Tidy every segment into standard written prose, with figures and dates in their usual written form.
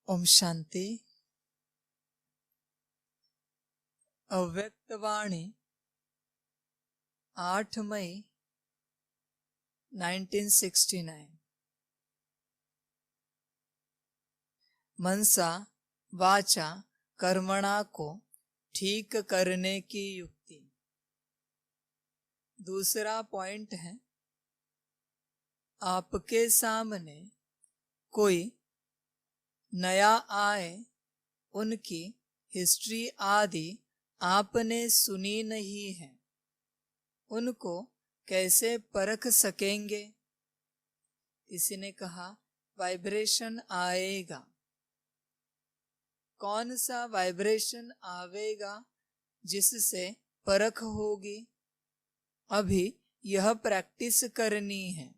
ओम शांति। अव्यक्तवाणी 8 मई 1969। मनसा वाचा कर्मणा को ठीक करने की युक्ति। दूसरा पॉइंट है, आपके सामने कोई नया आए, उनकी हिस्ट्री आदि आपने सुनी नहीं है, उनको कैसे परख सकेंगे? किसी ने कहा वाइब्रेशन आएगा। कौन सा वाइब्रेशन आवेगा जिससे परख होगी? अभी यह प्रैक्टिस करनी है,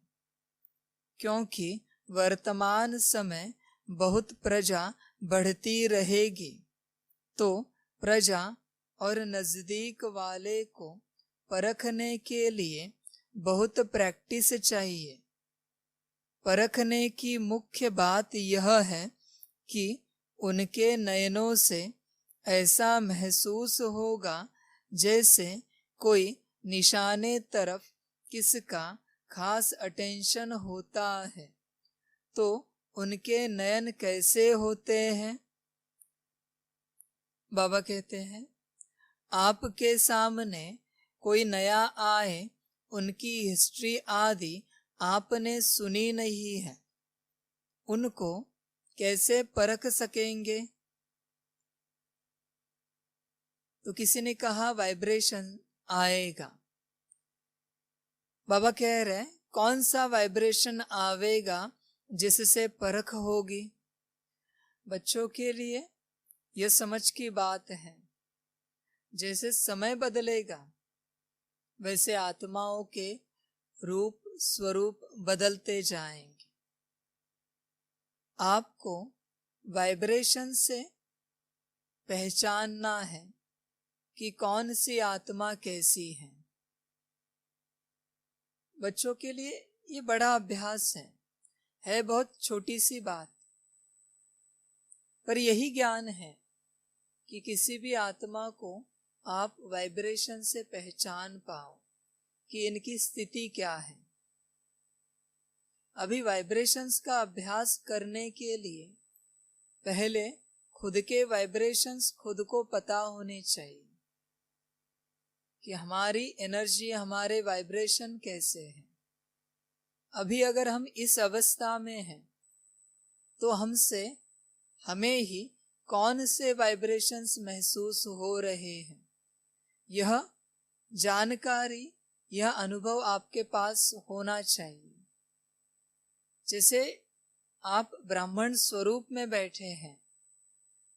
क्योंकि वर्तमान समय बहुत प्रजा बढ़ती रहेगी, तो प्रजा और नजदीक वाले को परखने के लिए बहुत प्रैक्टिस चाहिए। परखने की मुख्य बात यह है कि उनके नयनों से ऐसा महसूस होगा जैसे कोई निशाने तरफ किसका खास अटेंशन होता है। तो उनके नयन कैसे होते हैं? बाबा कहते हैं, आपके सामने कोई नया आए, उनकी हिस्ट्री आदि आपने सुनी नहीं है, उनको कैसे परख सकेंगे? तो किसी ने कहा वाइब्रेशन आएगा। बाबा कह रहे हैं, कौन सा वाइब्रेशन आवेगा जिससे परख होगी? बच्चों के लिए यह समझ की बात है, जैसे समय बदलेगा वैसे आत्माओं के रूप स्वरूप बदलते जाएंगे। आपको वाइब्रेशन से पहचानना है कि कौन सी आत्मा कैसी है। बच्चों के लिए ये बड़ा अभ्यास है बहुत छोटी सी बात, पर यही ज्ञान है कि किसी भी आत्मा को आप वाइब्रेशन से पहचान पाओ कि इनकी स्थिति क्या है। अभी वाइब्रेशंस का अभ्यास करने के लिए पहले खुद के वाइब्रेशंस खुद को पता होने चाहिए कि हमारी एनर्जी, हमारे वाइब्रेशन कैसे हैं। अभी अगर हम इस अवस्था में हैं तो हमें ही कौन से वाइब्रेशंस महसूस हो रहे हैं, यह जानकारी, यह अनुभव आपके पास होना चाहिए। जैसे आप ब्राह्मण स्वरूप में बैठे हैं,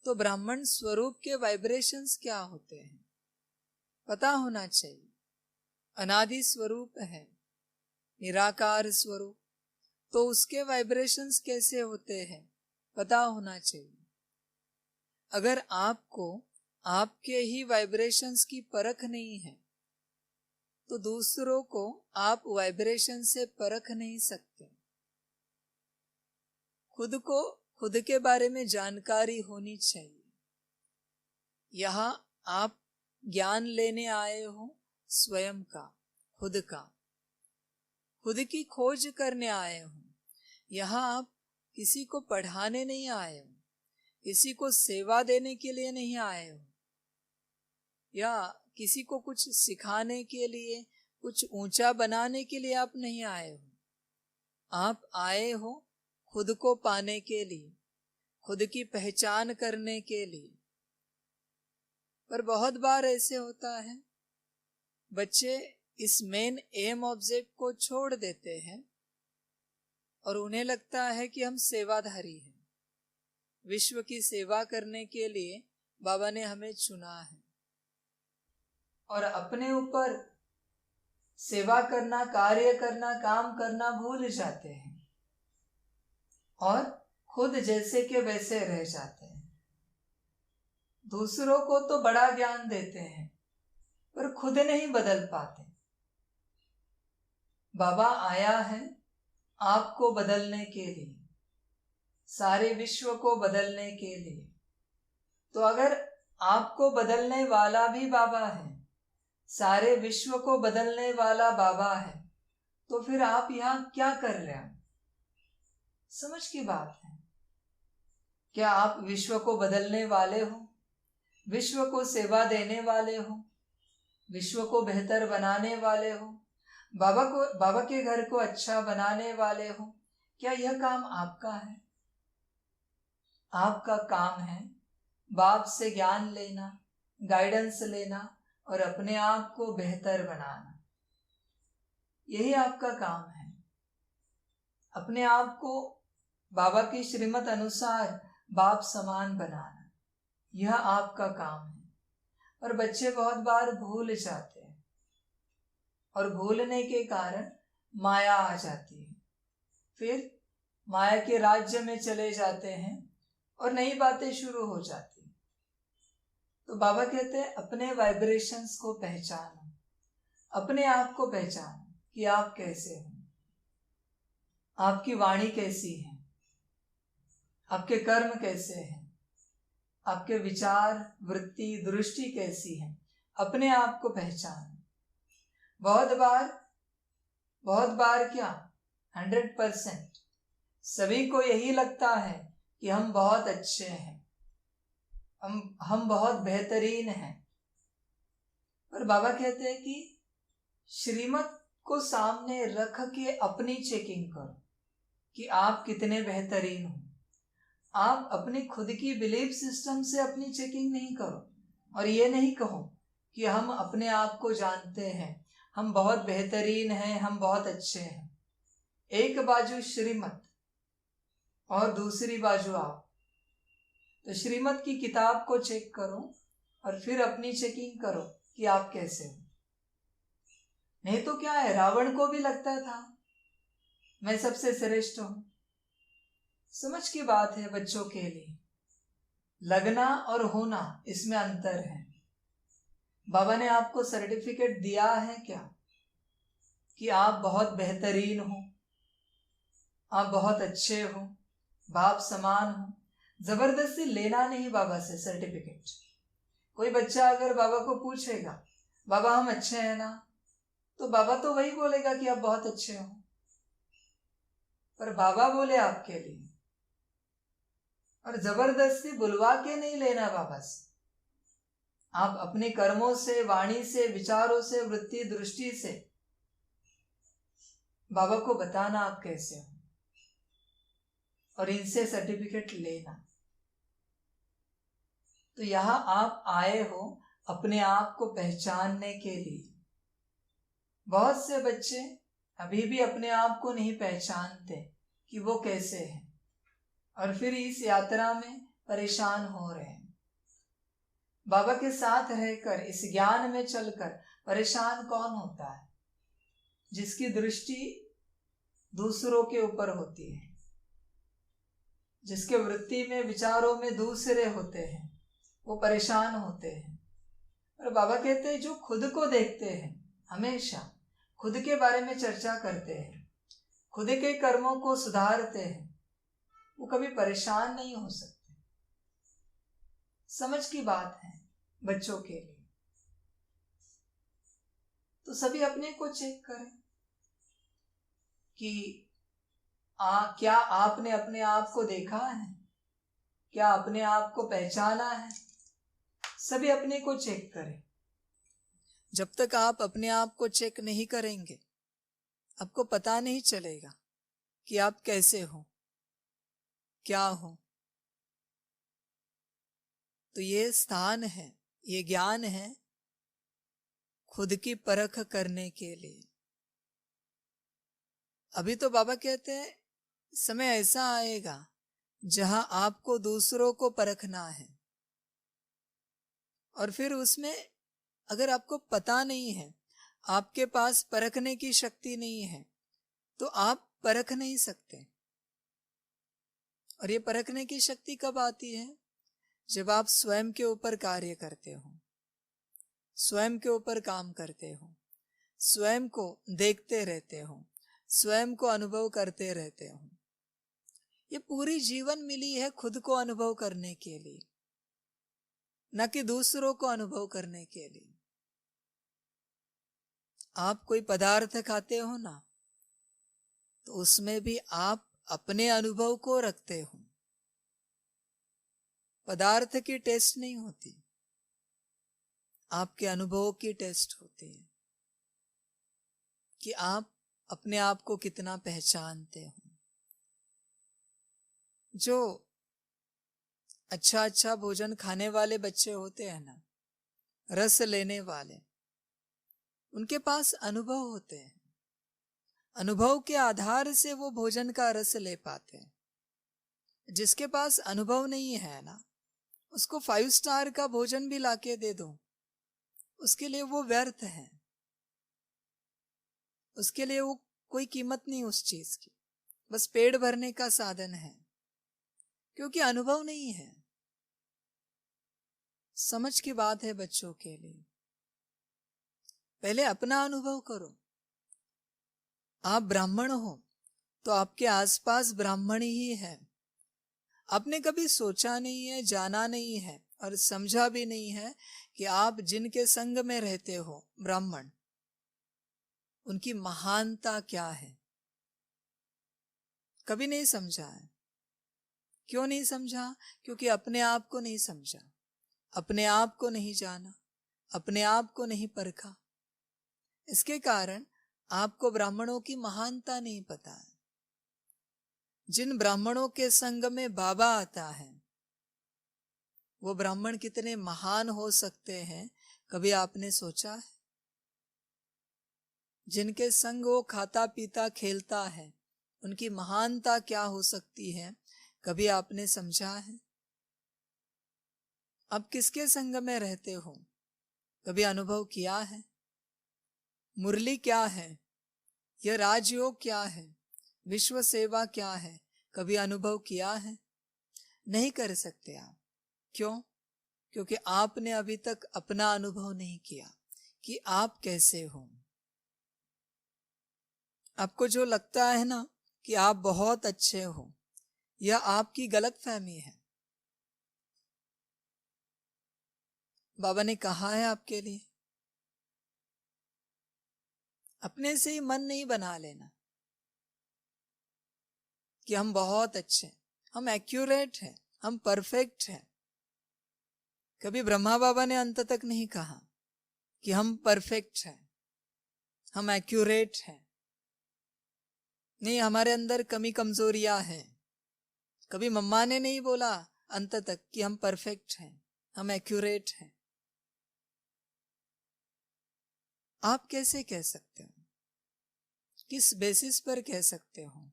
तो ब्राह्मण स्वरूप के वाइब्रेशंस क्या होते हैं पता होना चाहिए। अनादि स्वरूप है, निराकार स्वरूप, तो उसके वाइब्रेशंस कैसे होते हैं पता होना चाहिए। अगर आपको आपके ही वाइब्रेशंस की परख नहीं है तो दूसरों को आप वाइब्रेशन से परख नहीं सकते। खुद को खुद के बारे में जानकारी होनी चाहिए। यहाँ आप ज्ञान लेने आए हो स्वयं का, खुद की खोज करने आए हो। यहाँ आप किसी को पढ़ाने नहीं आए हो, किसी को सेवा देने के लिए नहीं आए हो, या किसी को कुछ सिखाने के लिए, कुछ ऊंचा बनाने के लिए आप नहीं आए हो। आप आए हो खुद को पाने के लिए, खुद की पहचान करने के लिए। पर बहुत बार ऐसे होता है, बच्चे इस मेन एम ऑब्जेक्ट को छोड़ देते हैं और उन्हें लगता है कि हम सेवाधारी हैं, विश्व की सेवा करने के लिए बाबा ने हमें चुना है, और अपने ऊपर सेवा करना, कार्य करना, काम करना भूल जाते हैं और खुद जैसे के वैसे रह जाते हैं। दूसरों को तो बड़ा ज्ञान देते हैं पर खुद नहीं बदल पाते। बाबा आया है आपको बदलने के लिए, सारे विश्व को बदलने के लिए। तो अगर आपको बदलने वाला भी बाबा है, सारे विश्व को बदलने वाला बाबा है, तो फिर आप यहाँ क्या कर रहे हैं? समझ की बात है। क्या आप विश्व को बदलने वाले हो? विश्व को सेवा देने वाले हो? विश्व को बेहतर बनाने वाले हो? बाबा के घर को अच्छा बनाने वाले हो? क्या यह काम आपका है? आपका काम है बाप से ज्ञान लेना, गाइडेंस लेना और अपने आप को बेहतर बनाना। यही आपका काम है। अपने आप को बाबा की श्रीमत अनुसार बाप समान बनाना, यह आपका काम है। और बच्चे बहुत बार भूल जाते हैं और भूलने के कारण माया आ जाती है। फिर माया के राज्य में चले जाते हैं और नई बातें शुरू हो जाती हैं। तो बाबा कहते हैं अपने वाइब्रेशंस को पहचानो, अपने आप को पहचानो कि आप कैसे हो, आपकी वाणी कैसी है, आपके कर्म कैसे हैं, आपके विचार, वृत्ति, दृष्टि कैसी है। अपने आप को पहचानो। बहुत बार क्या 100% सभी को यही लगता है कि हम बहुत अच्छे हैं, हम बहुत बेहतरीन हैं। पर बाबा कहते हैं कि श्रीमत को सामने रख के अपनी चेकिंग करो कि आप कितने बेहतरीन हो। आप अपनी खुद की बिलीफ सिस्टम से अपनी चेकिंग नहीं करो और ये नहीं कहो कि हम अपने आप को जानते हैं, हम बहुत बेहतरीन हैं, हम बहुत अच्छे हैं। एक बाजू श्रीमत और दूसरी बाजू आप। तो श्रीमत की किताब को चेक करो और फिर अपनी चेकिंग करो कि आप कैसे हो। नहीं तो क्या है, रावण को भी लगता था मैं सबसे श्रेष्ठ हूं। समझ की बात है बच्चों के लिए, लगना और होना इसमें अंतर है। बाबा ने आपको सर्टिफिकेट दिया है क्या कि आप बहुत बेहतरीन हो, आप बहुत अच्छे हो, बाप समान हो। जबरदस्ती लेना नहीं बाबा से सर्टिफिकेट। कोई बच्चा अगर बाबा को पूछेगा बाबा हम अच्छे हैं ना, तो बाबा तो वही बोलेगा कि आप बहुत अच्छे हो। पर बाबा बोले आपके लिए, और जबरदस्ती बुलवा के नहीं लेना बाबा से। आप अपने कर्मों से, वाणी से, विचारों से, वृत्ति, दृष्टि से बाबा को बताना आप कैसे हो और इनसे सर्टिफिकेट लेना। तो यहां आप आए हो अपने आप को पहचानने के लिए। बहुत से बच्चे अभी भी अपने आप को नहीं पहचानते कि वो कैसे हैं और फिर इस यात्रा में परेशान हो रहे हैं। बाबा के साथ रहकर, इस ज्ञान में चलकर परेशान कौन होता है? जिसकी दृष्टि दूसरों के ऊपर होती है, जिसके वृत्ति में, विचारों में दूसरे होते हैं, वो परेशान होते हैं। और बाबा कहते हैं जो खुद को देखते हैं, हमेशा खुद के बारे में चर्चा करते हैं, खुद के कर्मों को सुधारते हैं, वो कभी परेशान नहीं हो सकते। समझ की बात है बच्चों के लिए। तो सभी अपने को चेक करें कि क्या आपने अपने आप को देखा है, क्या अपने आप को पहचाना है। सभी अपने को चेक करें। जब तक आप अपने आप को चेक नहीं करेंगे, आपको पता नहीं चलेगा कि आप कैसे हो, क्या हो। तो ये स्थान है, ये ज्ञान है खुद की परख करने के लिए। अभी तो बाबा कहते हैं समय ऐसा आएगा जहां आपको दूसरों को परखना है, और फिर उसमें अगर आपको पता नहीं है, आपके पास परखने की शक्ति नहीं है, तो आप परख नहीं सकते। और ये परखने की शक्ति कब आती है? जब आप स्वयं के ऊपर कार्य करते हो, स्वयं के ऊपर काम करते हो, स्वयं को देखते रहते हो, स्वयं को अनुभव करते रहते हो। ये पूरी जीवन मिली है खुद को अनुभव करने के लिए, न कि दूसरों को अनुभव करने के लिए। आप कोई पदार्थ खाते हो ना, तो उसमें भी आप अपने अनुभव को रखते हो। पदार्थ की टेस्ट नहीं होती, आपके अनुभव की टेस्ट होती है कि आप अपने आप को कितना पहचानते हो। जो अच्छा अच्छा भोजन खाने वाले बच्चे होते हैं ना, रस लेने वाले, उनके पास अनुभव होते हैं। अनुभव के आधार से वो भोजन का रस ले पाते हैं। जिसके पास अनुभव नहीं है ना, उसको 5 स्टार का भोजन भी लाके दे दो, उसके लिए वो व्यर्थ है, उसके लिए वो कोई कीमत नहीं उस चीज की, बस पेट भरने का साधन है, क्योंकि अनुभव नहीं है। समझ की बात है बच्चों के लिए। पहले अपना अनुभव करो। आप ब्राह्मण हो तो आपके आसपास ब्राह्मण ही है। आपने कभी सोचा नहीं है, जाना नहीं है और समझा भी नहीं है कि आप जिनके संग में रहते हो ब्राह्मण, उनकी महानता क्या है। कभी नहीं समझा है। क्यों नहीं समझा? क्योंकि अपने आप को नहीं समझा, अपने आप को नहीं जाना, अपने आप को नहीं परखा। इसके कारण आपको ब्राह्मणों की महानता नहीं पता है। जिन ब्राह्मणों के संग में बाबा आता है, वो ब्राह्मण कितने महान हो सकते हैं, कभी आपने सोचा है? जिनके संग वो खाता पीता खेलता है, उनकी महानता क्या हो सकती है, कभी आपने समझा है? आप किसके संग में रहते हो, कभी अनुभव किया है? मुरली क्या है, यह राजयोग क्या है, विश्व सेवा क्या है, कभी अनुभव किया है? नहीं कर सकते आप। क्यों? क्योंकि आपने अभी तक अपना अनुभव नहीं किया कि आप कैसे हो। आपको जो लगता है ना कि आप बहुत अच्छे हो, यह आपकी गलतफहमी है। बाबा ने कहा है आपके लिए, अपने से ही मन नहीं बना लेना कि हम बहुत अच्छे हैं, हम एक्यूरेट हैं, हम परफेक्ट हैं। कभी ब्रह्मा बाबा ने अंत तक नहीं कहा कि हम परफेक्ट हैं, हम एक्यूरेट हैं। नहीं, हमारे अंदर कमी कमजोरियां हैं। कभी मम्मा ने नहीं बोला अंत तक कि हम परफेक्ट हैं, हम एक्यूरेट हैं। आप कैसे कह सकते हो? किस बेसिस पर कह सकते हो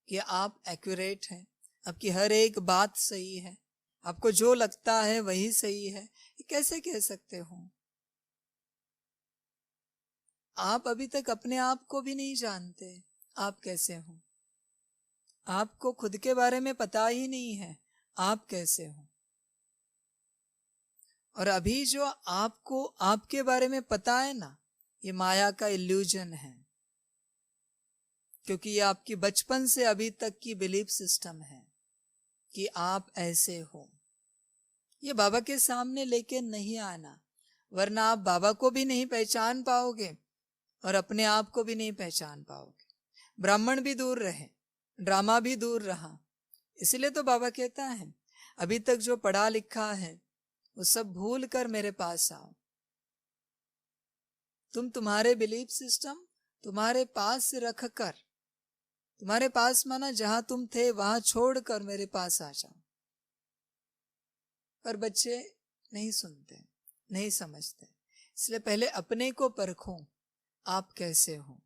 कि आप एक्यूरेट हैं, आपकी हर एक बात सही है, आपको जो लगता है वही सही है? ये कैसे कह सकते हो? आप अभी तक अपने आप को भी नहीं जानते आप कैसे हो। आपको खुद के बारे में पता ही नहीं है आप कैसे हो। और अभी जो आपको आपके बारे में पता है ना, ये माया का इल्यूजन है, क्योंकि ये आपकी बचपन से अभी तक की बिलीफ सिस्टम है कि आप ऐसे हो। ये बाबा के सामने लेके नहीं आना, वरना आप बाबा को भी नहीं पहचान पाओगे और अपने आप को भी नहीं पहचान पाओगे। ब्राह्मण भी दूर रहे, ड्रामा भी दूर रहा। इसलिए तो बाबा कहता है, अभी तक जो पढ़ा लिखा है वो सब भूल कर मेरे पास आओ। तुम तुम्हारे बिलीफ सिस्टम तुम्हारे पास रख कर, तुम्हारे पास माना जहां तुम थे वहां छोड़कर मेरे पास आ जाओ। पर बच्चे नहीं सुनते, नहीं समझते। इसलिए पहले अपने को परखो, आप कैसे हो,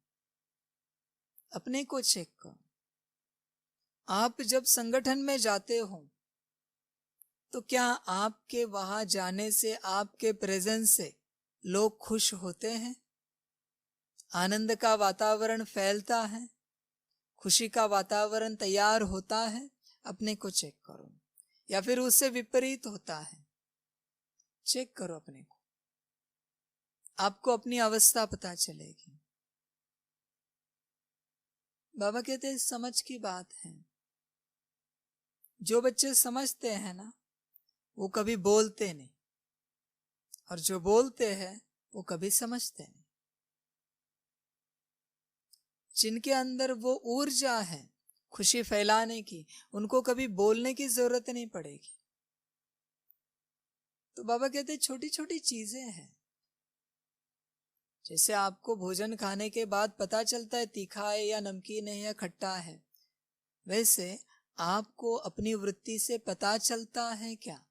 अपने को चेक करो। आप जब संगठन में जाते हो तो क्या आपके वहां जाने से, आपके प्रेजेंस से लोग खुश होते हैं? आनंद का वातावरण फैलता है, खुशी का वातावरण तैयार होता है? अपने को चेक करो। या फिर उससे विपरीत होता है? चेक करो अपने को, आपको अपनी अवस्था पता चलेगी। बाबा कहते हैं समझ की बात है। जो बच्चे समझते हैं ना वो कभी बोलते नहीं, और जो बोलते हैं वो कभी समझते नहीं। जिनके अंदर वो ऊर्जा है खुशी फैलाने की, उनको कभी बोलने की जरूरत नहीं पड़ेगी। तो बाबा कहते छोटी छोटी चीजें हैं। जैसे आपको भोजन खाने के बाद पता चलता है तीखा है या नमकीन है या खट्टा है, वैसे आपको अपनी वृत्ति से पता चलता है क्या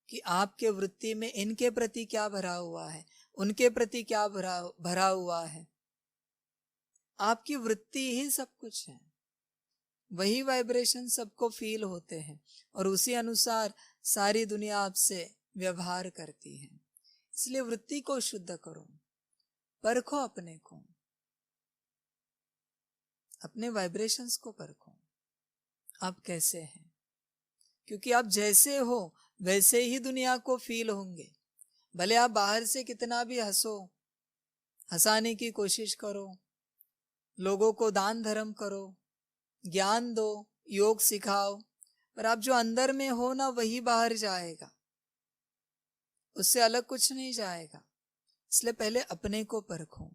कि आपके वृत्ति में इनके प्रति क्या भरा हुआ है, उनके प्रति क्या भरा हुआ है। आपकी वृत्ति ही सब कुछ है, वही वाइब्रेशन सबको फील होते हैं और उसी अनुसार सारी दुनिया आपसे व्यवहार करती है। इसलिए वृत्ति को शुद्ध करो, परखो अपने को, अपने वाइब्रेशंस को परखो, आप कैसे हैं। क्योंकि आप जैसे हो वैसे ही दुनिया को फील होंगे। भले आप बाहर से कितना भी हंसो, हंसाने की कोशिश करो, लोगों को दान धर्म करो, ज्ञान दो, योग सिखाओ, पर आप जो अंदर में हो ना वही बाहर जाएगा, उससे अलग कुछ नहीं जाएगा। इसलिए पहले अपने को परखो।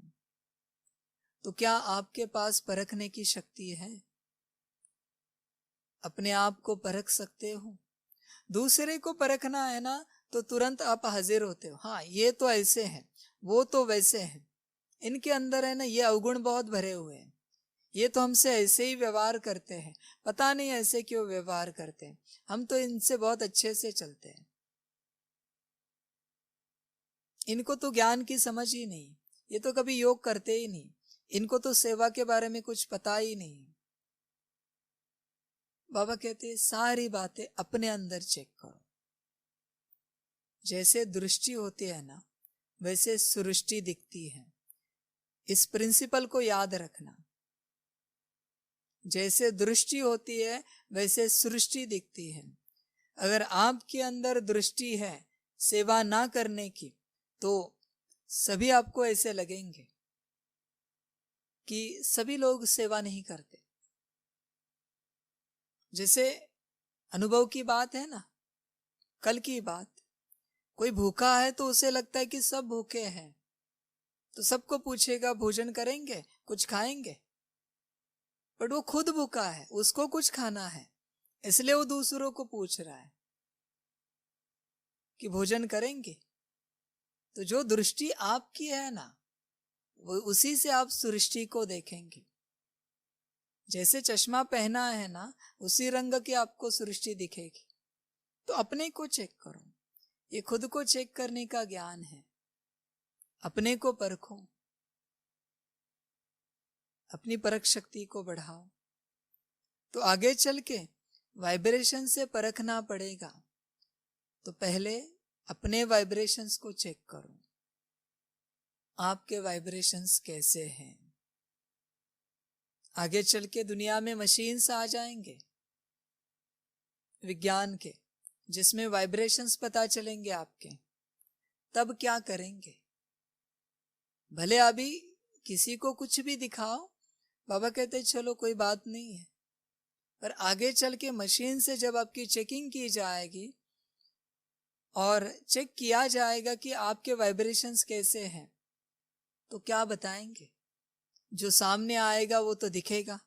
तो क्या आपके पास परखने की शक्ति है? अपने आप को परख सकते हो? दूसरे को परखना है ना तो तुरंत आप हाजिर होते हो, हाँ ये तो ऐसे है, वो तो वैसे है, इनके अंदर है ना ये अवगुण बहुत भरे हुए हैं, ये तो हमसे ऐसे ही व्यवहार करते हैं, पता नहीं ऐसे क्यों व्यवहार करते हैं, हम तो इनसे बहुत अच्छे से चलते हैं, इनको तो ज्ञान की समझ ही नहीं, ये तो कभी योग करते ही नहीं, इनको तो सेवा के बारे में कुछ पता ही नहीं। बाबा कहते हैं सारी बातें अपने अंदर चेक करो। जैसे दृष्टि होती है ना वैसे सृष्टि दिखती है, इस प्रिंसिपल को याद रखना। जैसे दृष्टि होती है वैसे सृष्टि दिखती है। अगर आपके अंदर दृष्टि है सेवा ना करने की तो सभी आपको ऐसे लगेंगे कि सभी लोग सेवा नहीं करते। जैसे अनुभव की बात है ना, कल की बात, कोई भूखा है तो उसे लगता है कि सब भूखे हैं, तो सबको पूछेगा भोजन करेंगे, कुछ खाएंगे, बट वो खुद भूखा है, उसको कुछ खाना है, इसलिए वो दूसरों को पूछ रहा है कि भोजन करेंगे। तो जो दृष्टि आपकी है ना वो उसी से आप सृष्टि को देखेंगे। जैसे चश्मा पहना है ना उसी रंग की आपको सृष्टि दिखेगी। तो अपने को चेक करो, ये खुद को चेक करने का ज्ञान है। अपने को परखो, अपनी परख शक्ति को बढ़ाओ। तो आगे चल के वाइब्रेशन से परखना पड़ेगा, तो पहले अपने वाइब्रेशंस को चेक करो, आपके वाइब्रेशंस कैसे हैं। आगे चल के दुनिया में मशीन्स आ जाएंगे विज्ञान के, जिसमें वाइब्रेशंस पता चलेंगे आपके, तब क्या करेंगे? भले अभी किसी को कुछ भी दिखाओ, बाबा कहते चलो कोई बात नहीं है, पर आगे चल के मशीन से जब आपकी चेकिंग की जाएगी और चेक किया जाएगा कि आपके वाइब्रेशंस कैसे हैं, तो क्या बताएंगे? जो सामने आएगा वो तो दिखेगा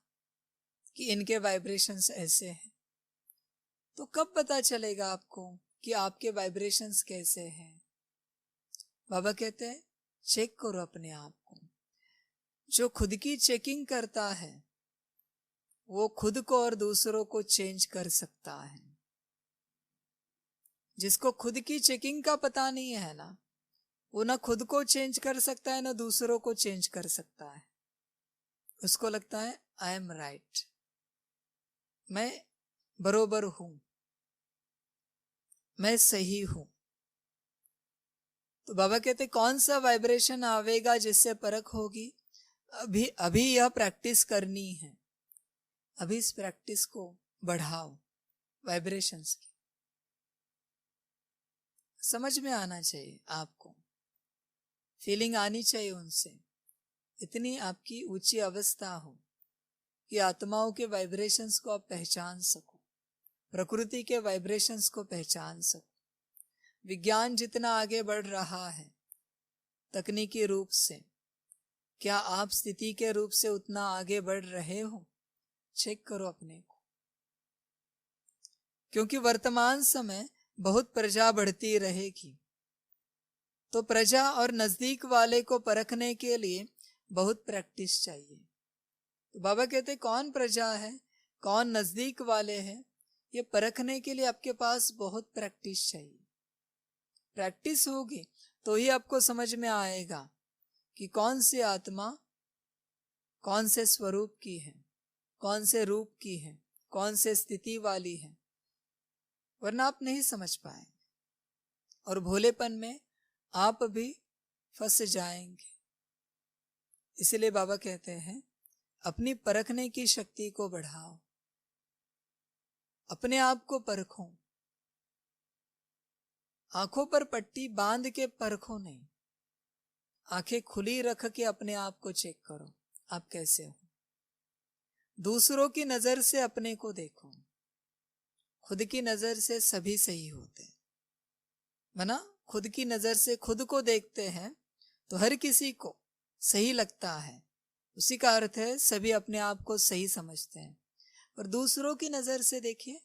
कि इनके वाइब्रेशंस ऐसे हैं। तो कब पता चलेगा आपको कि आपके वाइब्रेशंस कैसे हैं? बाबा कहते हैं चेक करो अपने आप को। जो खुद की चेकिंग करता है वो खुद को और दूसरों को चेंज कर सकता है। जिसको खुद की चेकिंग का पता नहीं है ना, वो ना खुद को चेंज कर सकता है ना दूसरों को चेंज कर सकता है। उसको लगता है आई एम राइट, मैं बरोबर हूं, मैं सही हूं। तो बाबा कहते कौन सा वाइब्रेशन आवेगा जिससे परख होगी? अभी अभी यह प्रैक्टिस करनी है। अभी इस प्रैक्टिस को बढ़ाओ, वाइब्रेशंस की समझ में आना चाहिए, आपको फीलिंग आनी चाहिए उनसे, इतनी आपकी ऊंची अवस्था हो कि आत्माओं के वाइब्रेशंस को आप पहचान सको। प्रकृति के वाइब्रेशंस को पहचान सको। विज्ञान जितना आगे बढ़ रहा है तकनीकी रूप से, क्या आप स्थिति के रूप से उतना आगे बढ़ रहे हो? चेक करो अपने को। क्योंकि वर्तमान समय बहुत प्रजा बढ़ती रहेगी, तो प्रजा और नजदीक वाले को परखने के लिए बहुत प्रैक्टिस चाहिए। तो बाबा कहते कौन प्रजा है, कौन नजदीक वाले हैं, ये परखने के लिए आपके पास बहुत प्रैक्टिस चाहिए। प्रैक्टिस होगी तो ही आपको समझ में आएगा कि कौन सी आत्मा कौन से स्वरूप की है, कौन से रूप की है, कौन से स्थिति वाली है, वरना आप नहीं समझ पाएंगे और भोलेपन में आप भी फंस जाएंगे। इसलिए बाबा कहते हैं अपनी परखने की शक्ति को बढ़ाओ, अपने आप को परखो। आंखों पर पट्टी बांध के परखो नहीं, आंखें खुली रख के अपने आप को चेक करो आप कैसे हो। दूसरों की नजर से अपने को देखो, खुद की नजर से सभी सही होते हैं, वरना खुद की नजर से खुद को देखते हैं तो हर किसी को सही लगता है, उसी का अर्थ है सभी अपने आप को सही समझते हैं। और दूसरों की नजर से देखिए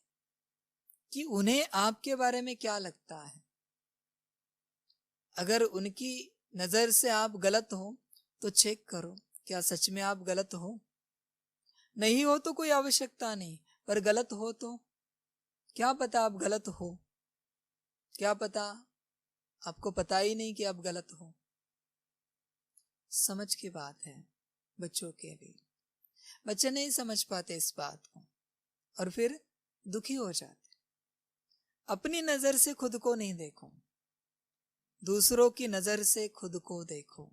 कि उन्हें आपके बारे में क्या लगता है। अगर उनकी नजर से आप गलत हो तो चेक करो क्या सच में आप गलत हो। नहीं हो तो कोई आवश्यकता नहीं, पर गलत हो तो क्या पता आप गलत हो, क्या पता आपको पता ही नहीं कि आप गलत हो। समझ की बात है बच्चों के लिए। बच्चे नहीं समझ पाते इस बात को और फिर दुखी हो जाते। अपनी नजर से खुद को नहीं देखो, दूसरों की नजर से खुद को देखो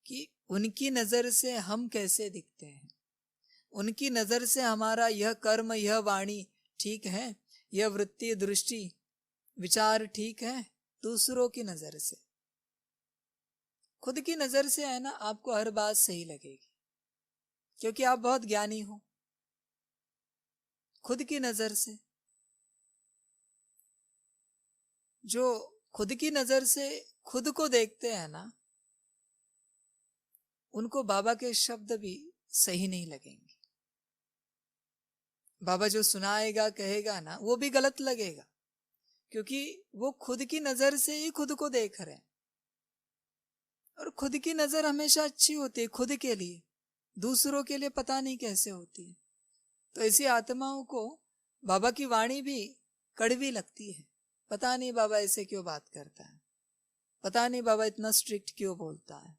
कि उनकी नजर से हम कैसे दिखते हैं, उनकी नजर से हमारा यह कर्म, यह वाणी ठीक है, यह वृत्ति, दृष्टि, विचार ठीक है। दूसरों की नजर से, खुद की नजर से है ना, आपको हर बात सही लगेगी क्योंकि आप बहुत ज्ञानी हो। खुद की नजर से, जो खुद की नजर से खुद को देखते हैं ना, उनको बाबा के शब्द भी सही नहीं लगेंगे। बाबा जो सुनाएगा कहेगा ना वो भी गलत लगेगा, क्योंकि वो खुद की नजर से ही खुद को देख रहे हैं। और खुद की नजर हमेशा अच्छी होती है खुद के लिए, दूसरों के लिए पता नहीं कैसे होती है। तो ऐसी आत्माओं को बाबा की वाणी भी कड़वी लगती है। पता नहीं बाबा ऐसे क्यों बात करता है, पता नहीं बाबा इतना स्ट्रिक्ट क्यों बोलता है।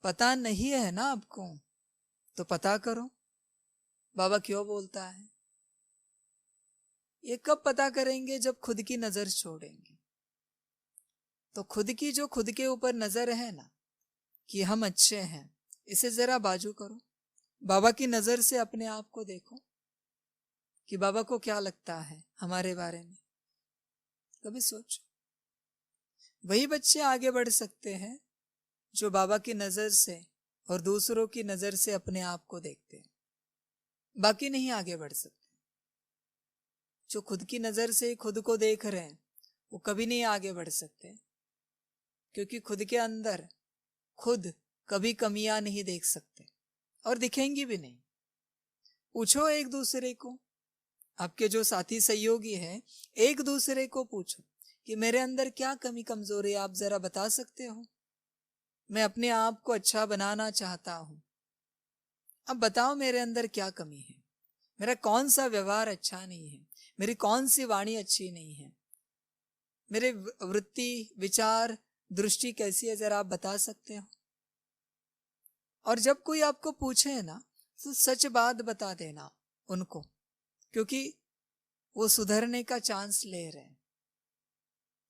पता नहीं है ना आपको तो पता करो बाबा क्यों बोलता है। ये कब पता करेंगे? जब खुद की नजर छोड़ेंगे। तो खुद की जो खुद के ऊपर नजर है ना कि हम अच्छे हैं, इसे जरा बाजू करो। बाबा की नजर से अपने आप को देखो कि बाबा को क्या लगता है हमारे बारे में। कभी सोचो। वही बच्चे आगे बढ़ सकते हैं जो बाबा की नजर से और दूसरों की नजर से अपने आप को देखते हैं, बाकी नहीं आगे बढ़ सकते। जो खुद की नजर से खुद को देख रहे हैं वो कभी नहीं आगे बढ़ सकते, क्योंकि खुद के अंदर खुद कभी कमियां नहीं देख सकते और दिखेंगी भी नहीं। पूछो एक दूसरे को, आपके जो साथी सहयोगी हैं, एक दूसरे को पूछो कि मेरे अंदर क्या कमी कमजोरी है, आप जरा बता सकते हो। मैं अपने आप को अच्छा बनाना चाहता हूं, अब बताओ मेरे अंदर क्या कमी है, मेरा कौन सा व्यवहार अच्छा नहीं है, मेरी कौन सी वाणी अच्छी नहीं है, मेरे वृत्ति, विचार, दृष्टि कैसी है, जरा आप बता सकते हो। और जब कोई आपको पूछे ना तो सच बात बता देना उनको, क्योंकि वो सुधरने का चांस ले रहे हैं,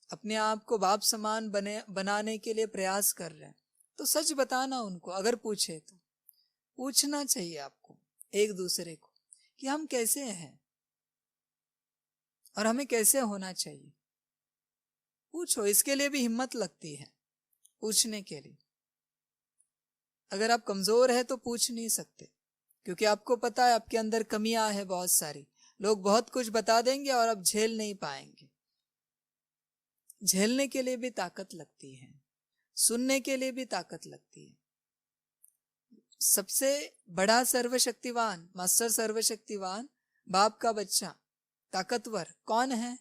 अपने आप को बाप समान बनाने के लिए प्रयास कर रहे हैं। तो सच बताना उनको, अगर पूछे तो। पूछना चाहिए आपको एक दूसरे को कि हम कैसे हैं और हमें कैसे होना चाहिए। पूछो, इसके लिए भी हिम्मत लगती है पूछने के लिए। अगर आप कमजोर है तो पूछ नहीं सकते, क्योंकि आपको पता है आपके अंदर कमियां है बहुत सारी, लोग बहुत कुछ बता देंगे और आप झेल नहीं पाएंगे। झेलने के लिए भी ताकत लगती है, सुनने के लिए भी ताकत लगती है। सबसे बड़ा सर्वशक्तिवान, मास्टर सर्वशक्तिवान, बाप का बच्चा, ताकतवर कौन है?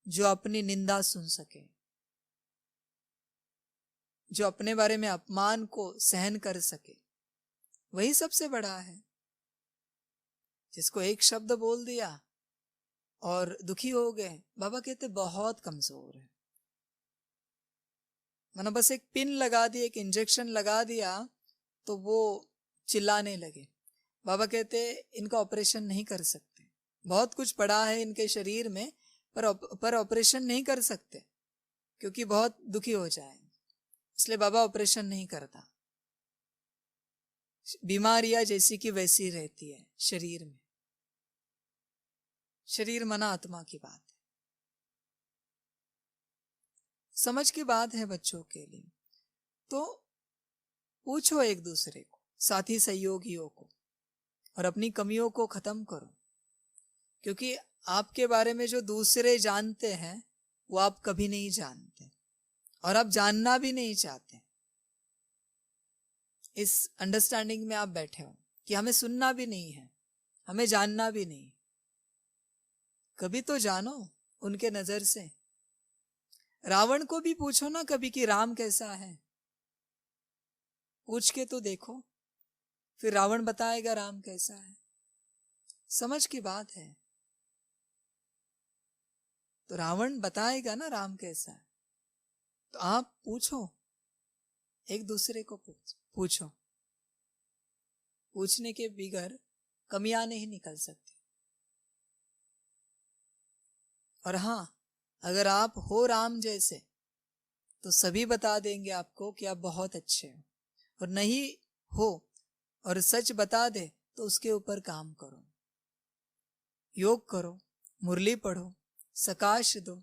जो अपनी निंदा सुन सके, जो अपने बारे में अपमान को सहन कर सके, वही सबसे बड़ा है। जिसको एक शब्द बोल दिया और दुखी हो गए, बाबा कहते बहुत कमजोर है। मैंने बस एक पिन लगा दी, एक इंजेक्शन लगा दिया तो वो चिल्लाने लगे। बाबा कहते इनका ऑपरेशन नहीं कर सकते, बहुत कुछ पड़ा है इनके शरीर में, पर ऑपरेशन नहीं कर सकते क्योंकि बहुत दुखी हो जाएंगे, इसलिए बाबा ऑपरेशन नहीं करता। बीमारियां जैसी की वैसी रहती है शरीर में। शरीर मना आत्मा की बात है, समझ की बात है बच्चों के लिए। तो पूछो एक दूसरे को, साथी सहयोगियों को, और अपनी कमियों को खत्म करो। क्योंकि आपके बारे में जो दूसरे जानते हैं वो आप कभी नहीं जानते और आप जानना भी नहीं चाहते। इस अंडरस्टैंडिंग में आप बैठे हो कि हमें सुनना भी नहीं है, हमें जानना भी नहीं। कभी तो जानो उनके नजर से। रावण को भी पूछो ना कभी कि राम कैसा है, पूछ के तो देखो, फिर रावण बताएगा राम कैसा है। समझ की बात है। तो रावण बताएगा ना राम कैसा है, तो आप पूछो, एक दूसरे को पूछो। पूछने के बगैर कमियां नहीं निकल सकती। और हाँ, अगर आप हो राम जैसे तो सभी बता देंगे आपको कि आप बहुत अच्छे हो, और नहीं हो और सच बता दे तो उसके ऊपर काम करो, योग करो, मुरली पढ़ो, सकाश दो,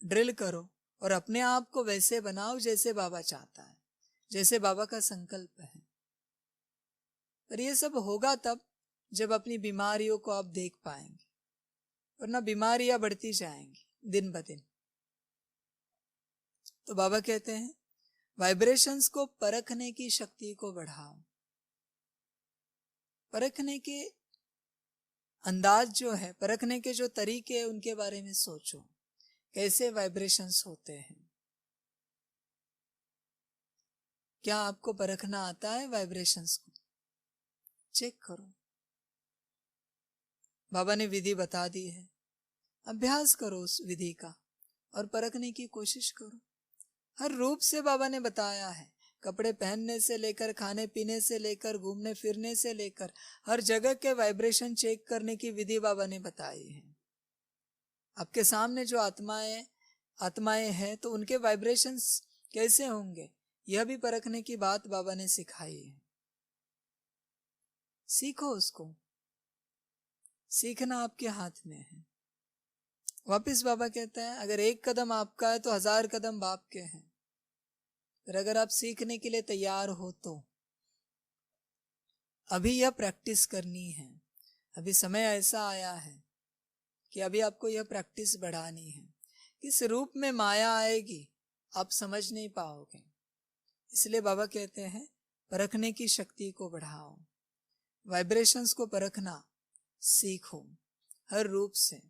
ड्रिल करो और अपने आप को वैसे बनाओ जैसे बाबा चाहता है, जैसे बाबा का संकल्प है। पर ये सब होगा तब जब अपनी बीमारियों को आप देख पाएंगे, वरना बीमारियां बढ़ती जाएंगी दिन ब दिन। तो बाबा कहते हैं वाइब्रेशंस को परखने की शक्ति को बढ़ाओ। परखने के अंदाज जो है, परखने के जो तरीके हैं, उनके बारे में सोचो, कैसे वाइब्रेशंस होते हैं। क्या आपको परखना आता है वाइब्रेशंस को? चेक करो। बाबा ने विधि बता दी है, अभ्यास करो उस विधि का और परखने की कोशिश करो। हर रूप से बाबा ने बताया है, कपड़े पहनने से लेकर, खाने पीने से लेकर, घूमने फिरने से लेकर, हर जगह के वाइब्रेशन चेक करने की विधि बाबा ने बताई है। आपके सामने जो आत्माएं हैं तो उनके वाइब्रेशंस कैसे होंगे, यह भी परखने की बात बाबा ने सिखाई है। सीखो उसको, सीखना आपके हाथ में है। वापिस बाबा कहता है अगर एक कदम आपका है तो 1000 कदम बाप के हैं। पर अगर आप सीखने के लिए तैयार हो तो अभी यह प्रैक्टिस करनी है। अभी समय ऐसा आया है कि अभी आपको यह प्रैक्टिस बढ़ानी है। किस रूप में माया आएगी आप समझ नहीं पाओगे, इसलिए बाबा कहते हैं परखने की शक्ति को बढ़ाओ, वाइब्रेशंस को परखना सीखो हर रूप से।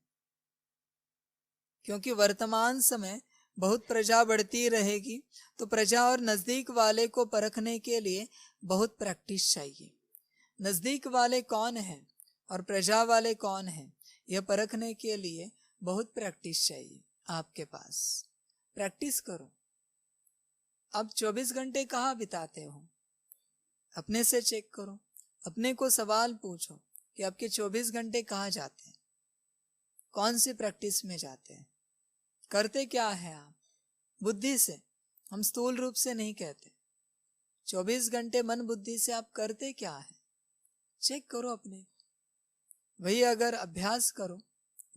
क्योंकि वर्तमान समय बहुत प्रजा बढ़ती रहेगी, तो प्रजा और नजदीक वाले को परखने के लिए बहुत प्रैक्टिस चाहिए। नजदीक वाले कौन हैं और प्रजा वाले कौन हैं, यह परखने के लिए बहुत प्रैक्टिस चाहिए आपके पास। प्रैक्टिस करो। अब 24 घंटे कहाँ बिताते हो, अपने से चेक करो। अपने को सवाल पूछो कि आपके 24 घंटे कहाँ जाते हैं, कौन सी प्रैक्टिस में जाते हैं, करते क्या है आप बुद्धि से। हम स्थूल रूप से नहीं कहते, 24 घंटे मन बुद्धि से आप करते क्या है, चेक करो अपने को। वही अगर अभ्यास करो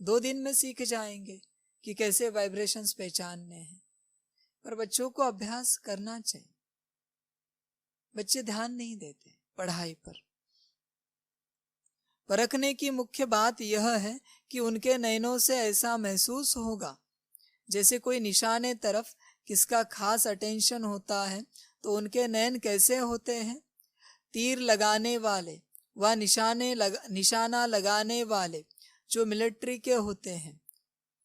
2 दिन में सीख जाएंगे कि कैसे वाइब्रेशंस पहचानने हैं। पर बच्चों को अभ्यास करना चाहिए, बच्चे ध्यान नहीं देते पढ़ाई पर। परखने की मुख्य बात यह है कि उनके नयनों से ऐसा महसूस होगा जैसे कोई निशाने तरफ किसका खास अटेंशन होता है। तो उनके नयन कैसे होते हैं? तीर लगाने वाले व निशाना लगाने वाले जो मिलिट्री के होते हैं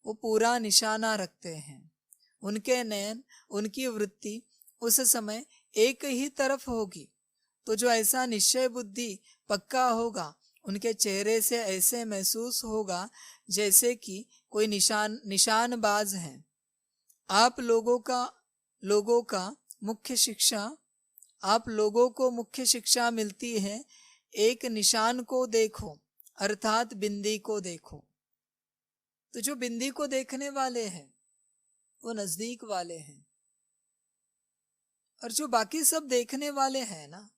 वो पूरा निशाना रखते हैं। उनके नयन, उनकी वृत्ति उस समय एक ही तरफ होगी। तो जो ऐसा निश्चय बुद्धि पक्का होगा उनके चेहरे से ऐसे महसूस होगा जैसे कि कोई निशानबाज हैं। आप लोगों को मुख्य शिक्षा मिलती है, एक निशान को देखो अर्थात बिंदी को देखो। तो जो बिंदी को देखने वाले हैं वो नजदीक वाले हैं, और जो बाकी सब देखने वाले हैं ना,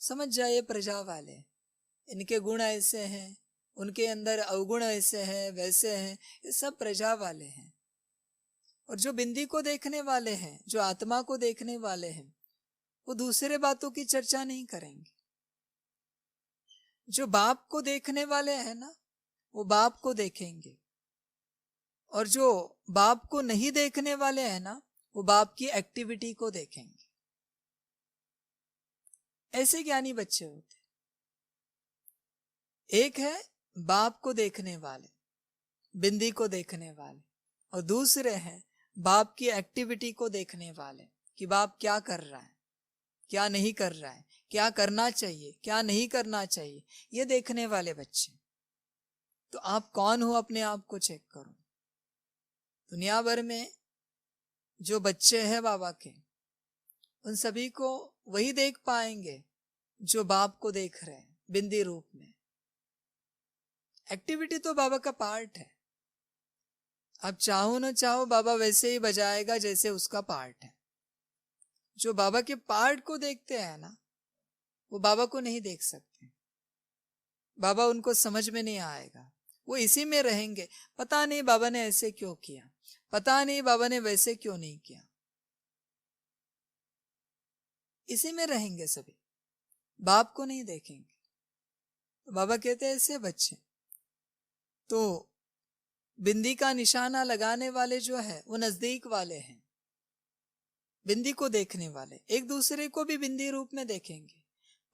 समझ जाइए प्रजा वाले, इनके गुण ऐसे हैं, उनके अंदर अवगुण ऐसे हैं, वैसे हैं, ये सब प्रजा वाले हैं। और जो बिंदी को देखने वाले हैं, जो आत्मा को देखने वाले हैं, वो दूसरे बातों की चर्चा नहीं करेंगे। जो बाप को देखने वाले हैं ना, वो बाप को देखेंगे, और जो बाप को नहीं देखने वाले हैं ना, वो बाप की एक्टिविटी को देखेंगे। ऐसे ज्ञानी बच्चे होते। एक है बाप को देखने वाले, बिंदी को देखने वाले, और दूसरे हैं बाप की एक्टिविटी को देखने वाले कि बाप क्या कर रहा है, क्या नहीं कर रहा है, क्या करना चाहिए, क्या नहीं करना चाहिए, ये देखने वाले बच्चे। तो आप कौन हो, अपने आप को चेक करो। दुनिया भर में जो बच्चे हैं बाबा के, उन सभी को वही देख पाएंगे जो बाप को देख रहे हैं बिंदी रूप में। एक्टिविटी तो बाबा का पार्ट है। आप चाहो न चाहो बाबा वैसे ही बजाएगा जैसे उसका पार्ट है। जो बाबा के पार्ट को देखते हैं ना, वो बाबा को नहीं देख सकते। बाबा उनको समझ में नहीं आएगा, वो इसी में रहेंगे। पता नहीं बाबा ने ऐसे क्यों किया, पता नहीं बाबा ने वैसे क्यों नहीं किया, इसी में रहेंगे सभी, बाप को नहीं देखेंगे। तो बाबा कहते हैं ऐसे बच्चे तो बिंदी का निशाना लगाने वाले जो है वो नजदीक वाले हैं, बिंदी को देखने वाले। एक दूसरे को भी बिंदी रूप में देखेंगे,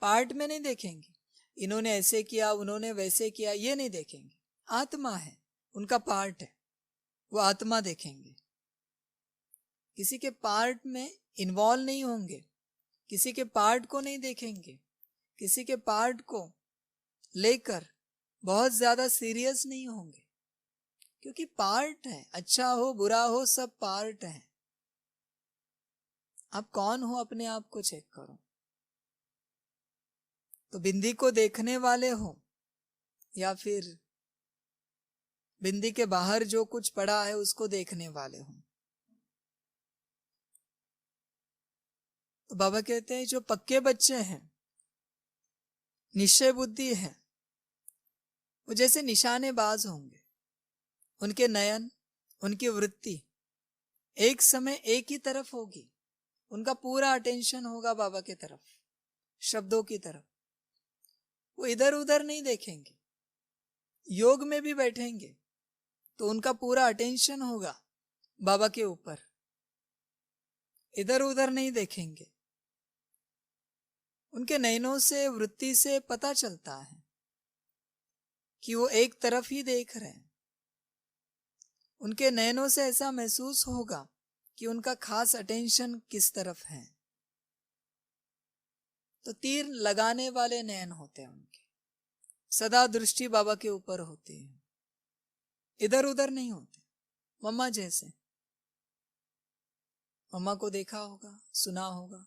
पार्ट में नहीं देखेंगे। इन्होंने ऐसे किया, उन्होंने वैसे किया, ये नहीं देखेंगे। आत्मा है, उनका पार्ट है, वो आत्मा देखेंगे। किसी के पार्ट में इन्वॉल्व नहीं होंगे, किसी के पार्ट को नहीं देखेंगे, किसी के पार्ट को लेकर बहुत ज्यादा सीरियस नहीं होंगे, क्योंकि पार्ट है, अच्छा हो बुरा हो सब पार्ट है। आप कौन हो, अपने आप को चेक करो। तो बिंदी को देखने वाले हो या फिर बिंदी के बाहर जो कुछ पड़ा है उसको देखने वाले हो। तो बाबा कहते हैं जो पक्के बच्चे हैं, निश्चय बुद्धि है, वो जैसे निशानेबाज होंगे। उनके नयन, उनकी वृत्ति एक समय एक ही तरफ होगी। उनका पूरा अटेंशन होगा बाबा की तरफ, शब्दों की तरफ। वो इधर उधर नहीं देखेंगे। योग में भी बैठेंगे तो उनका पूरा अटेंशन होगा बाबा के ऊपर, इधर उधर नहीं देखेंगे। उनके नयनों से, वृत्ति से पता चलता है कि वो एक तरफ ही देख रहे हैं। उनके नयनों से ऐसा महसूस होगा कि उनका खास अटेंशन किस तरफ है। तो तीर लगाने वाले नयन होते हैं उनके, सदा दृष्टि बाबा के ऊपर होती है, इधर उधर नहीं होते। मम्मा जैसे, मम्मा को देखा होगा, सुना होगा,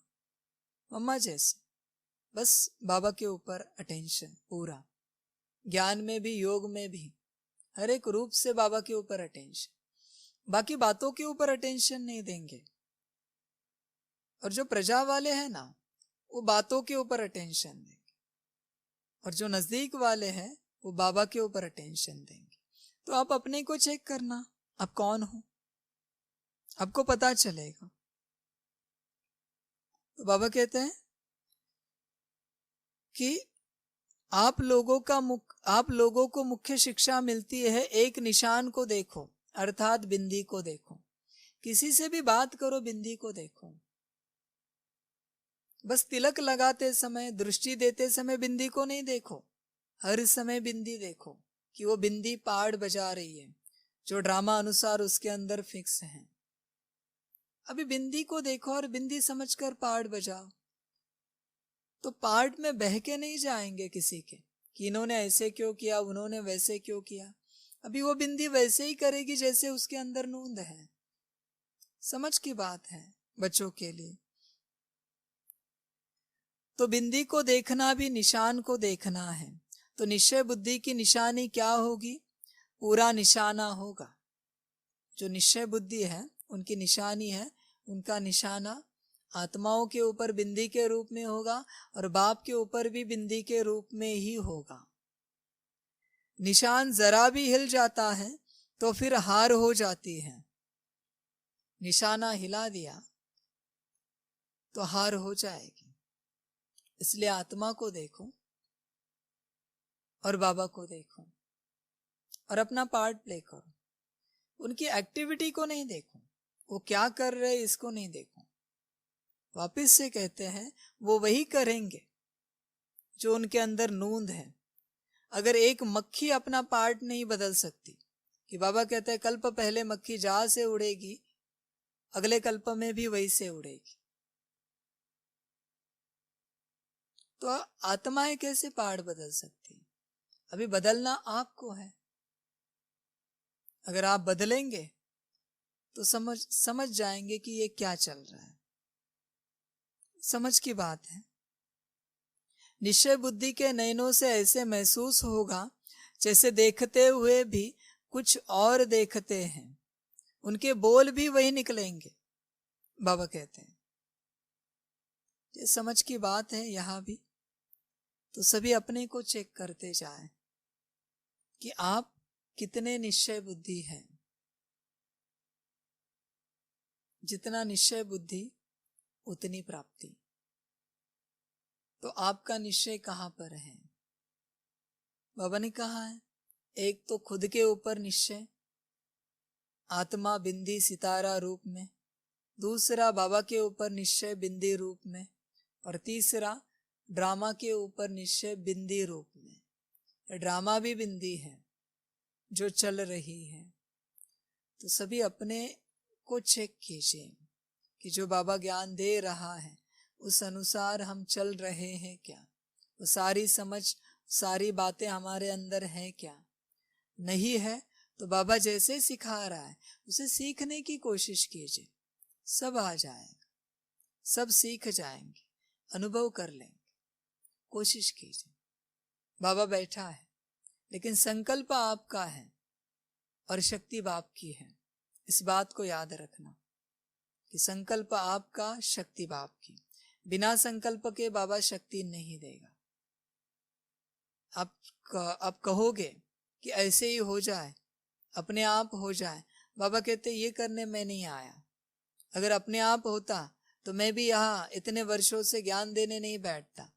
मम्मा जैसे बस बाबा के ऊपर अटेंशन पूरा। ज्ञान में भी, योग में भी, हर एक रूप से बाबा के ऊपर अटेंशन। बाकी बातों के ऊपर अटेंशन नहीं देंगे। और जो प्रजा वाले हैं ना, वो बातों के ऊपर अटेंशन देंगे, और जो नजदीक वाले हैं वो बाबा के ऊपर अटेंशन देंगे। तो आप अपने को चेक करना, आप कौन हो, आपको पता चलेगा। तो बाबा कहते हैं कि आप लोगों को मुख्य शिक्षा मिलती है, एक निशान को देखो अर्थात बिंदी को देखो। किसी से भी बात करो, बिंदी को देखो। बस तिलक लगाते समय, दृष्टि देते समय बिंदी को नहीं देखो, हर समय बिंदी देखो कि वो बिंदी पाड़ बजा रही है, जो ड्रामा अनुसार उसके अंदर फिक्स है। अभी बिंदी को देखो और बिंदी समझकर पाड़ बजाओ, तो पार्ट में बह के नहीं जाएंगे किसी के कि इन्होंने ऐसे क्यों किया, उन्होंने वैसे क्यों किया। अभी वो बिंदी वैसे ही करेगी जैसे उसके अंदर नूंद है। समझ की बात है बच्चों के लिए। तो बिंदी को देखना भी निशान को देखना है। तो निश्चय बुद्धि की निशानी क्या होगी? पूरा निशाना होगा। जो निश्चय बुद्धि है उनकी निशानी है, उनका निशाना आत्माओं के ऊपर बिंदी के रूप में होगा और बाप के ऊपर भी बिंदी के रूप में ही होगा। निशान जरा भी हिल जाता है तो फिर हार हो जाती है। निशाना हिला दिया तो हार हो जाएगी। इसलिए आत्मा को देखो और बाबा को देखो और अपना पार्ट प्ले करो। उनकी एक्टिविटी को नहीं देखो, वो क्या कर रहे इसको नहीं देखो। वापिस से कहते हैं वो वही करेंगे जो उनके अंदर नूंद है। अगर एक मक्खी अपना पार्ट नहीं बदल सकती, कि बाबा कहते हैं कल्प पहले मक्खी जहां से उड़ेगी अगले कल्प में भी वही से उड़ेगी, तो आत्माएं कैसे पार्ट बदल सकती? अभी बदलना आपको है। अगर आप बदलेंगे तो समझ जाएंगे कि ये क्या चल रहा है। समझ की बात है। निश्चय बुद्धि के नयनों से ऐसे महसूस होगा जैसे देखते हुए भी कुछ और देखते हैं, उनके बोल भी वही निकलेंगे। बाबा कहते हैं ये समझ की बात है। यहां भी तो सभी अपने को चेक करते जाएं कि आप कितने निश्चय बुद्धि हैं। जितना निश्चय बुद्धि उतनी प्राप्ति। तो आपका निश्चय कहां पर है? बाबा ने कहा है एक तो खुद के ऊपर निश्चय, आत्मा बिंदी सितारा रूप में। दूसरा बाबा के ऊपर निश्चय बिंदी रूप में। और तीसरा ड्रामा के ऊपर निश्चय बिंदी रूप में। ड्रामा भी बिंदी है जो चल रही है। तो सभी अपने को चेक कीजिए कि जो बाबा ज्ञान दे रहा है उस अनुसार हम चल रहे हैं क्या? वो सारी समझ, सारी बातें हमारे अंदर है क्या? नहीं है तो बाबा जैसे सिखा रहा है उसे सीखने की कोशिश कीजिए। सब आ जाएगा, सब सीख जाएंगे, अनुभव कर लेंगे। कोशिश कीजिए। बाबा बैठा है लेकिन संकल्प आपका है और शक्ति बाप की है। इस बात को याद रखना कि संकल्प आपका, शक्ति बाप की। बिना संकल्प के बाबा शक्ति नहीं देगा। आप कहोगे कि ऐसे ही हो जाए, अपने आप हो जाए। बाबा कहते ये करने मैं नहीं आया। अगर अपने आप होता तो मैं भी यहाँ इतने वर्षों से ज्ञान देने नहीं बैठता।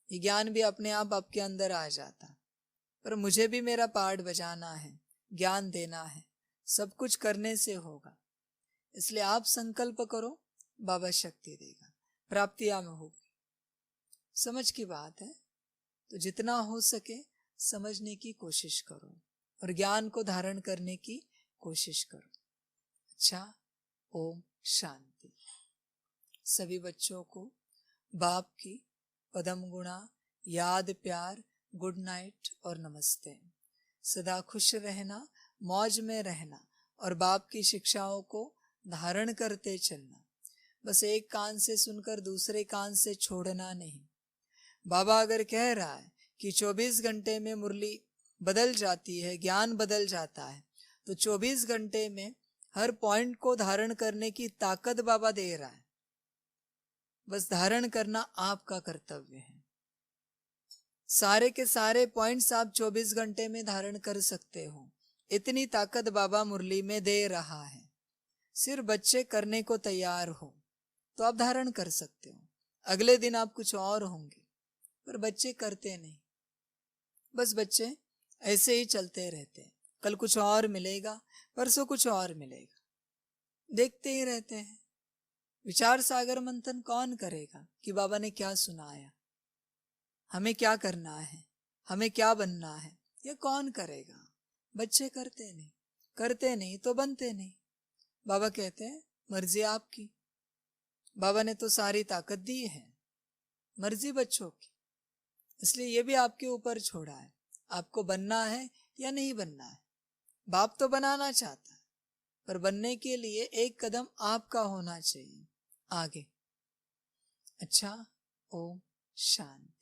ये ज्ञान भी अपने आप आपके अंदर आ जाता। पर मुझे भी मेरा पार्ट बजाना है, ज्ञान देना है। सब कुछ करने से होगा। इसलिए आप संकल्प करो, बाबा शक्ति देगा, प्राप्तियां में होगी। समझ की बात है। तो जितना हो सके समझने की कोशिश करो और ज्ञान को धारण करने की कोशिश करो। अच्छा, ओम शांति। सभी बच्चों को बाप की पदम गुणा, याद, प्यार, गुड नाइट और नमस्ते। सदा खुश रहना, मौज में रहना और बाप की शिक्षाओं को धारण करते चलना। बस एक कान से सुनकर दूसरे कान से छोड़ना नहीं। बाबा अगर कह रहा है कि 24 घंटे में मुरली बदल जाती है, ज्ञान बदल जाता है, तो 24 घंटे में हर पॉइंट को धारण करने की ताकत बाबा दे रहा है। बस धारण करना आपका कर्तव्य है। सारे के सारे पॉइंट्स आप 24 घंटे में धारण कर सकते हो, इतनी ताकत बाबा मुरली में दे रहा है। सिर्फ बच्चे करने को तैयार हो तो आप धारण कर सकते हो। अगले दिन आप कुछ और होंगे, पर बच्चे करते नहीं। बस बच्चे ऐसे ही चलते रहते हैं। कल कुछ और मिलेगा, परसों कुछ और मिलेगा, देखते ही रहते हैं। विचार सागर मंथन कौन करेगा कि बाबा ने क्या सुनाया, हमें क्या करना है, हमें क्या बनना है, ये कौन करेगा? बच्चे करते नहीं तो बनते नहीं। बाबा कहते हैं मर्जी आपकी। बाबा ने तो सारी ताकत दी है, मर्जी बच्चों की। इसलिए ये भी आपके ऊपर छोड़ा है, आपको बनना है या नहीं बनना है। बाप तो बनाना चाहता है, पर बनने के लिए एक कदम आपका होना चाहिए आगे। अच्छा, ओम शांति।